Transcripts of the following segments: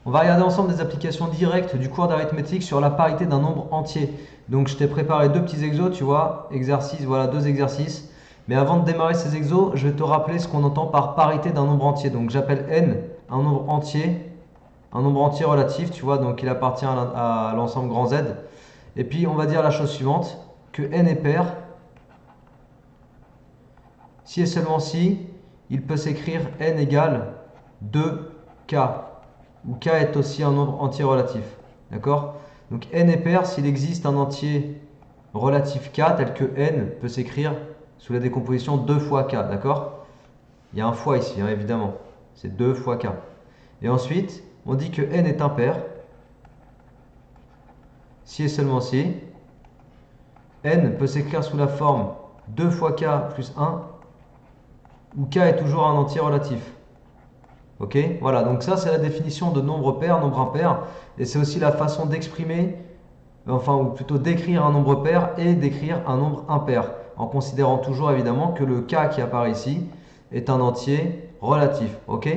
On va regarder ensemble des applications directes du cours d'arithmétique sur la parité d'un nombre entier. Donc je t'ai préparé deux petits exos, tu vois, exercices, voilà, deux exercices. Mais avant de démarrer ces exos, je vais te rappeler ce qu'on entend par parité d'un nombre entier. Donc j'appelle n un nombre entier relatif, tu vois, donc il appartient à l'ensemble grand Z. Et puis on va dire la chose suivante, que n est pair, si et seulement si, il peut s'écrire n égale 2k, où k est aussi un nombre entier relatif. D'accord? Donc n est pair s'il existe un entier relatif k tel que n peut s'écrire sous la décomposition 2 fois k. D'accord? Il y a un fois ici, hein, évidemment. C'est 2 fois k. Et ensuite, on dit que n est impair si et seulement si n peut s'écrire sous la forme 2 fois k plus 1, où k est toujours un entier relatif. Ok? Voilà, donc ça c'est la définition de nombre pair, nombre impair, et c'est aussi la façon d'exprimer, enfin ou plutôt d'écrire un nombre pair et d'écrire un nombre impair, en considérant toujours évidemment que le k qui apparaît ici est un entier relatif. Ok?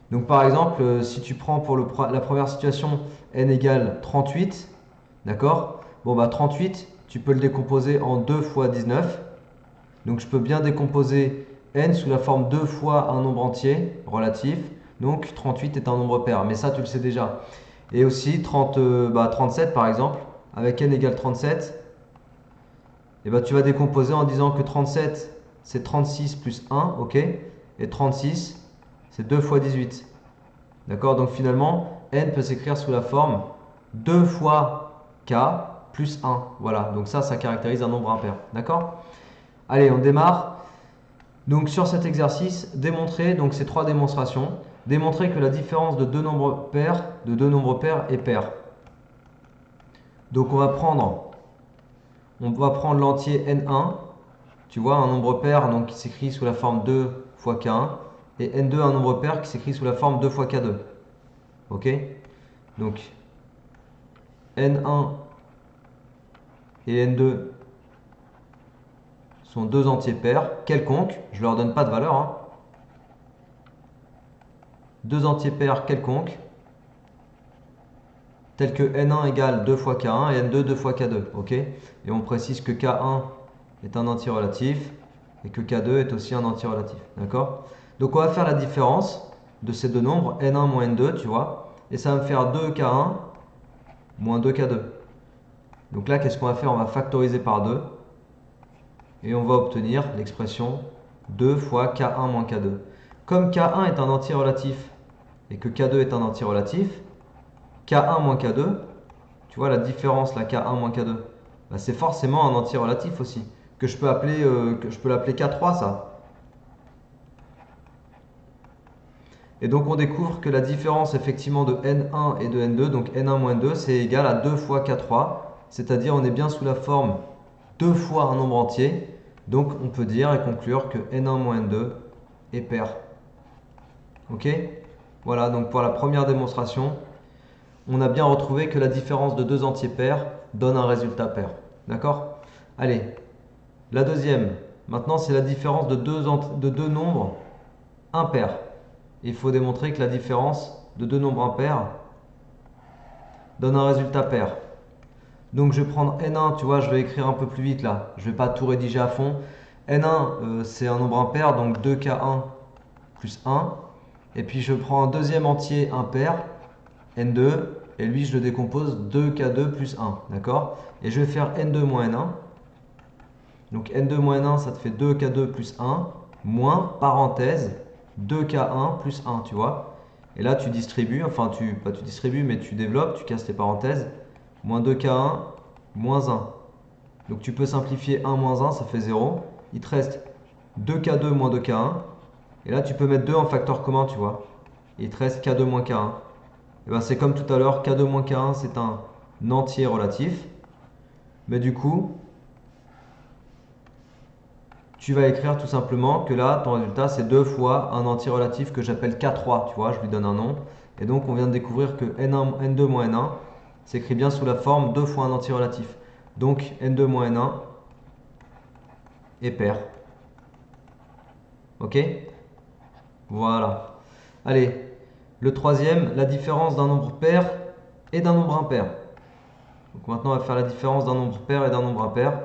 Donc par exemple, si tu prends pour la première situation n égale 38, d'accord? Bon bah 38, tu peux le décomposer en 2 fois 19. Donc je peux bien décomposer n sous la forme 2 fois un nombre entier relatif. Donc 38 est un nombre pair, mais ça tu le sais déjà. Et aussi 37 par exemple, avec n égale 37, et bah, tu vas décomposer en disant que 37 c'est 36 plus 1, ok? Et 36 c'est 2 fois 18. D'accord? Donc finalement, n peut s'écrire sous la forme 2 fois k plus 1. Voilà, donc ça caractérise un nombre impair. D'accord? Allez, on démarre. Donc sur cet exercice, démontrer, donc ces trois démonstrations, démontrer que la différence de deux nombres pairs est paire. Donc on va prendre l'entier n1, tu vois, un nombre pair donc, qui s'écrit sous la forme 2 fois k1, et n2, un nombre pair qui s'écrit sous la forme 2 fois k2. Ok? Donc n1 et n2 sont deux entiers pairs quelconques, je ne leur donne pas de valeur, hein. Deux entiers pairs quelconques, tels que n1 égale 2 fois k1 et n2 2 fois k2. Ok? Et on précise que k1 est un entier relatif et que k2 est aussi un entier relatif. D'accord? Donc on va faire la différence de ces deux nombres, n1 moins n2, tu vois, et ça va me faire 2k1 moins 2k2. Donc là, qu'est-ce qu'on va faire? On va factoriser par 2 et on va obtenir l'expression 2 fois k1 moins k2. Comme k1 est un entier relatif et que k2 est un entier relatif, k1 moins k2, tu vois la différence, la k1 moins k2, bah, c'est forcément un entier relatif aussi, que je peux l'appeler k3 ça. Et donc on découvre que la différence effectivement de n1 et de n2, donc n1 moins n2, c'est égal à 2 fois k3, c'est-à-dire on est bien sous la forme 2 fois un nombre entier, donc on peut dire et conclure que n1 moins n2 est pair. Ok? Voilà, donc pour la première démonstration, on a bien retrouvé que la différence de deux entiers pairs donne un résultat pair. D'accord? Allez, la deuxième. Maintenant, c'est la différence de deux nombres impairs. Il faut démontrer que la différence de deux nombres impairs donne un résultat pair. Donc je vais prendre n1, tu vois, je vais écrire un peu plus vite là. Je ne vais pas tout rédiger à fond. n1, c'est un nombre impair, donc 2k1 plus 1. Et puis je prends un deuxième entier impair, n2, et lui je le décompose 2k2 plus 1, d'accord? Et je vais faire n2 moins n1. Donc n2 moins n1, ça te fait 2k2 plus 1, moins, parenthèse, 2k1 plus 1, tu vois? Et là tu distribues, enfin pas tu distribues, mais tu développes, tu casses les parenthèses, moins 2k1, moins 1. Donc tu peux simplifier 1 moins 1, ça fait 0. Il te reste 2k2 moins 2k1. Et là tu peux mettre 2 en facteur commun, tu vois? Et il te reste k2 moins k1. Et ben c'est comme tout à l'heure, k2 moins k1 c'est un entier relatif. Mais du coup, tu vas écrire tout simplement que là, ton résultat c'est 2 fois un entier relatif que j'appelle k3, tu vois, je lui donne un nom. Et donc on vient de découvrir que n2 moins n1 s'écrit bien sous la forme 2 fois un entier relatif. Donc n2 moins n1 est pair. Ok? Voilà. Allez, Le troisième, la différence d'un nombre pair et d'un nombre impair. Donc maintenant, on va faire la différence d'un nombre pair et d'un nombre impair.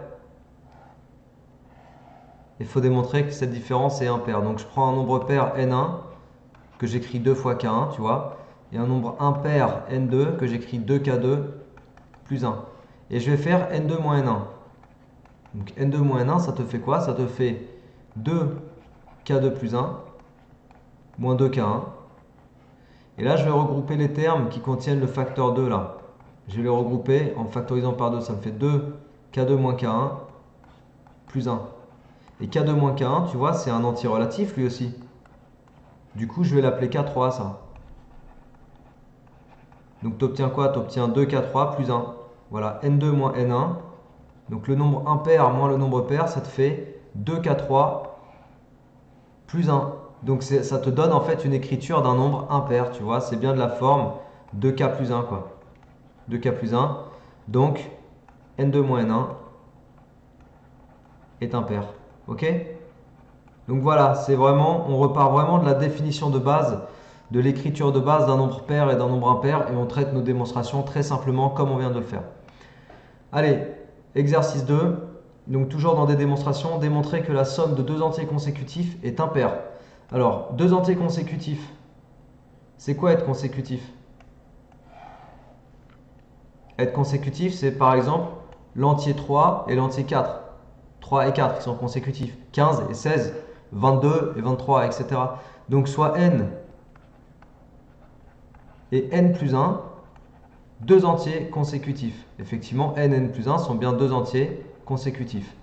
Il faut démontrer que cette différence est impaire. Donc je prends un nombre pair n1 que j'écris 2 fois k1, tu vois, et un nombre impair n2 que j'écris 2k2 plus 1. Et je vais faire n2 moins n1. Donc n2 moins n1, ça te fait quoi? Ça te fait 2k2 plus 1 moins 2k1. Et là, je vais regrouper les termes qui contiennent le facteur 2 là. Je vais les regrouper en factorisant par 2, ça me fait 2k2 moins k1 plus 1. Et k2 moins k1, tu vois, c'est un entier relatif lui aussi. Du coup, je vais l'appeler k3 ça. Donc tu obtiens quoi? Tu obtiens 2k3 plus 1. Voilà, n2 moins n1. Donc le nombre impair moins le nombre pair, ça te fait 2k3 plus 1. Donc ça te donne en fait une écriture d'un nombre impair, tu vois. C'est bien de la forme 2k plus 1 quoi. 2k plus 1. Donc n2 moins n1 est impair. Ok? Donc voilà, c'est vraiment, on repart vraiment de la définition de base, de l'écriture de base d'un nombre pair et d'un nombre impair, et on traite nos démonstrations très simplement comme on vient de le faire. Allez, exercice 2, donc toujours dans des démonstrations, démontrer que la somme de deux entiers consécutifs est impaire. Alors, deux entiers consécutifs, c'est quoi être consécutif? Être consécutif, c'est par exemple l'entier 3 et l'entier 4. 3 et 4 qui sont consécutifs, 15 et 16, 22 et 23, etc. Donc soit n et n plus 1, deux entiers consécutifs. Effectivement, n et n plus 1 sont bien deux entiers consécutifs.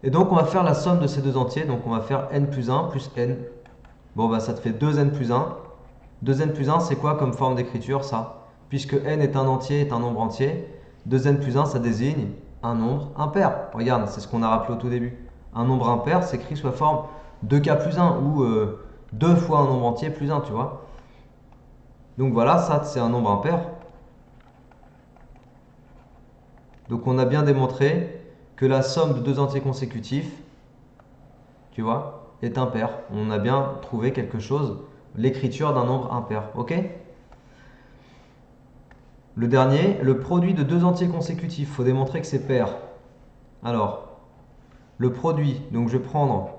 Et donc on va faire la somme de ces deux entiers, donc on va faire n plus 1 plus n. Bon bah ça te fait 2n plus 1. 2n plus 1 c'est quoi comme forme d'écriture ça? Puisque n est un entier, est un nombre entier, 2n plus 1 ça désigne un nombre impair. Regarde, c'est ce qu'on a rappelé au tout début. Un nombre impair s'écrit sous la forme 2k plus 1 ou 2 fois un nombre entier plus 1, tu vois. Donc voilà, ça c'est un nombre impair. Donc on a bien démontré que la somme de deux entiers consécutifs, tu vois, est impair. On a bien trouvé quelque chose, l'écriture d'un nombre impair. Ok? Le dernier, le produit de deux entiers consécutifs. Il faut démontrer que c'est pair. Alors, le produit, donc je vais prendre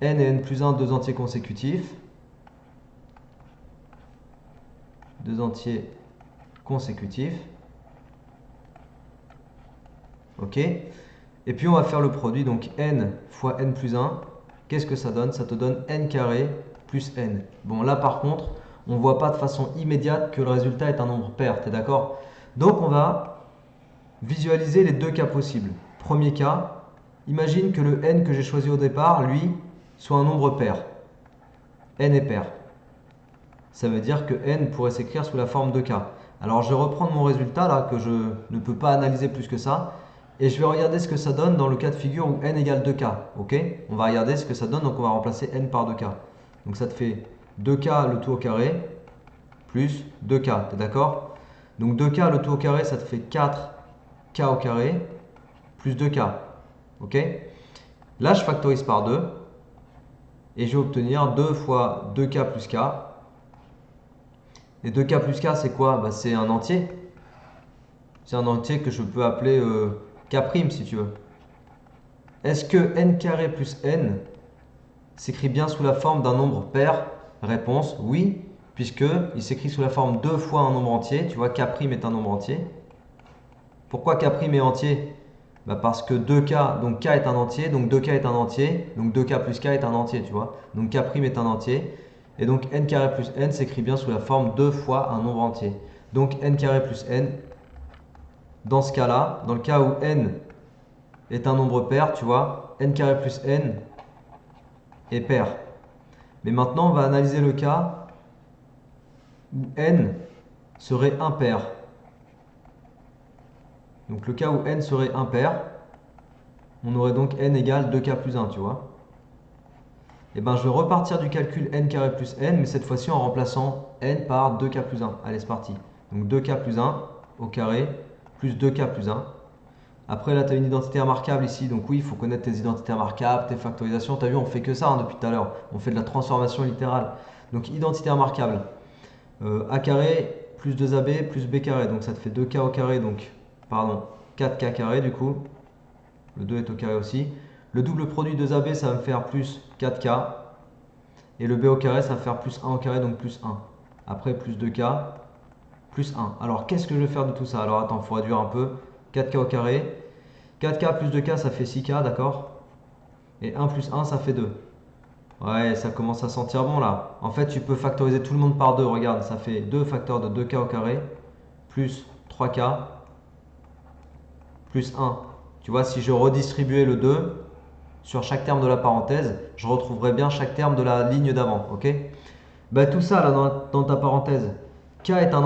n et n plus 1, deux entiers consécutifs. Deux entiers consécutifs. Ok? Et puis on va faire le produit, donc n fois n plus 1. Qu'est-ce que ça donne? Ça te donne n carré plus n. Bon, là par contre, on ne voit pas de façon immédiate que le résultat est un nombre pair, tu es d'accord? Donc on va visualiser les deux cas possibles. Premier cas, imagine que le n que j'ai choisi au départ, lui, soit un nombre pair. N est pair. Ça veut dire que n pourrait s'écrire sous la forme de k. Alors je vais reprendre mon résultat là, que je ne peux pas analyser plus que ça. Et je vais regarder ce que ça donne dans le cas de figure où n égale 2k. Ok? On va regarder ce que ça donne, donc on va remplacer n par 2k. Donc ça te fait 2k le tout au carré plus 2k, t'es d'accord? Donc 2k le tout au carré, ça te fait 4k au carré plus 2k. Ok? Là, je factorise par 2 et je vais obtenir 2 fois 2k plus k. Et 2k plus k, c'est quoi? Bah, c'est un entier. C'est un entier que je peux appeler k' si tu veux. Est-ce que n carré plus n s'écrit bien sous la forme d'un nombre pair? Réponse oui, puisqu'il s'écrit sous la forme 2 fois un nombre entier. Tu vois, k' est un nombre entier. Pourquoi k' est entier? Bah parce que 2k, donc k est un entier, donc 2k est un entier, donc 2k plus k est un entier, tu vois. Donc k' est un entier, et donc n carré plus n s'écrit bien sous la forme 2 fois un nombre entier. Donc n carré plus n, dans ce cas-là, dans le cas où n est un nombre pair, tu vois, n carré plus n est pair. Mais maintenant, on va analyser le cas où n serait impair. Donc le cas où n serait impair, on aurait donc n égale 2k plus 1, tu vois. Et bien je vais repartir du calcul n carré plus n, mais cette fois-ci en remplaçant n par 2k plus 1. Allez, c'est parti. Donc 2k plus 1 au carré plus 2k plus 1. Après, là, tu as une identité remarquable ici. Donc oui, il faut connaître tes identités remarquables, tes factorisations. Tu as vu, on fait que ça depuis tout à l'heure. On fait de la transformation littérale. Donc identité remarquable. A carré plus 2AB plus B carré. Donc ça te fait 2K au carré. Donc, pardon, 4K carré du coup. Le 2 est au carré aussi. Le double produit 2AB, ça va me faire plus 4K. Et le B au carré, ça va me faire plus 1 au carré, donc plus 1. Après, plus 2K, plus 1. Alors, qu'est-ce que je vais faire de tout ça? Alors, attends, il faut réduire un peu. 4K au carré. 4K plus 2K, ça fait 6K, d'accord? Et 1 plus 1, ça fait 2. Ouais, ça commence à sentir bon là. En fait, tu peux factoriser tout le monde par 2. Regarde, ça fait 2 facteurs de 2K au carré, plus 3K, plus 1. Tu vois, si je redistribuais le 2 sur chaque terme de la parenthèse, je retrouverais bien chaque terme de la ligne d'avant, ok? Bah, tout ça là dans ta parenthèse, K est un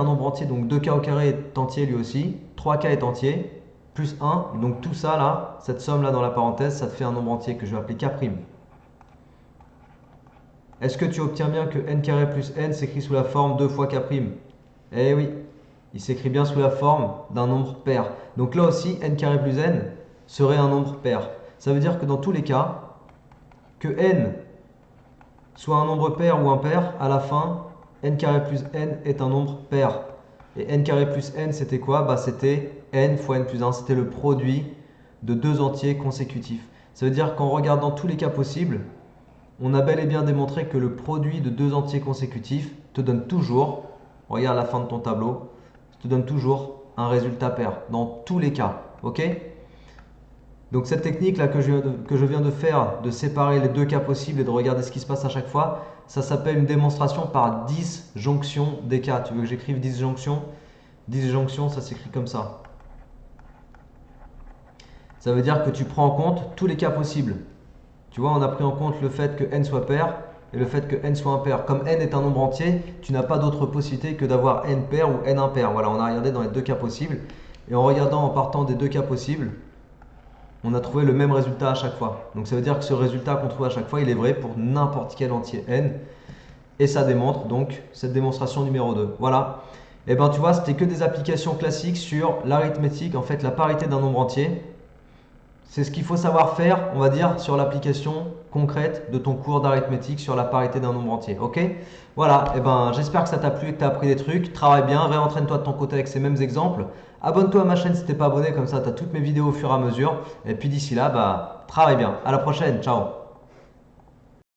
nombre entier, donc 2K au carré est entier lui aussi, 3K est entier, plus 1, donc tout ça là, cette somme là dans la parenthèse, ça te fait un nombre entier que je vais appeler K'. Est-ce que tu obtiens bien que n carré plus n s'écrit sous la forme 2 fois K'? Eh oui, il s'écrit bien sous la forme d'un nombre pair. Donc là aussi, n carré plus n serait un nombre pair. Ça veut dire que dans tous les cas, que n soit un nombre pair ou impair, à la fin, n carré plus n est un nombre pair. Et n carré plus n, c'était quoi? Bah, c'était n fois n plus 1. C'était le produit de deux entiers consécutifs. Ça veut dire qu'en regardant tous les cas possibles, on a bel et bien démontré que le produit de deux entiers consécutifs te donne toujours, regarde la fin de ton tableau, te donne toujours un résultat pair, dans tous les cas. Ok? Donc cette technique là que je viens de faire, de séparer les deux cas possibles et de regarder ce qui se passe à chaque fois, ça s'appelle une démonstration par disjonction des cas. Tu veux que j'écrive disjonction? Disjonction, ça s'écrit comme ça. Ça veut dire que tu prends en compte tous les cas possibles. Tu vois, on a pris en compte le fait que n soit pair et le fait que n soit impair. Comme n est un nombre entier, tu n'as pas d'autre possibilité que d'avoir n pair ou n impair. Voilà, on a regardé dans les deux cas possibles. Et en regardant en partant des deux cas possibles, on a trouvé le même résultat à chaque fois. Donc ça veut dire que ce résultat qu'on trouve à chaque fois, il est vrai pour n'importe quel entier n. Et ça démontre donc cette démonstration numéro 2. Voilà. Et ben tu vois, c'était que des applications classiques sur l'arithmétique, en fait la parité d'un nombre entier. C'est ce qu'il faut savoir faire, on va dire, sur l'application concrète de ton cours d'arithmétique sur la parité d'un nombre entier. Ok? Voilà, et ben j'espère que ça t'a plu et que tu as appris des trucs. Travaille bien, réentraîne-toi de ton côté avec ces mêmes exemples. Abonne-toi à ma chaîne si t'es pas abonné, comme ça tu as toutes mes vidéos au fur et à mesure. Et puis d'ici là, bah travaille bien. À la prochaine, ciao!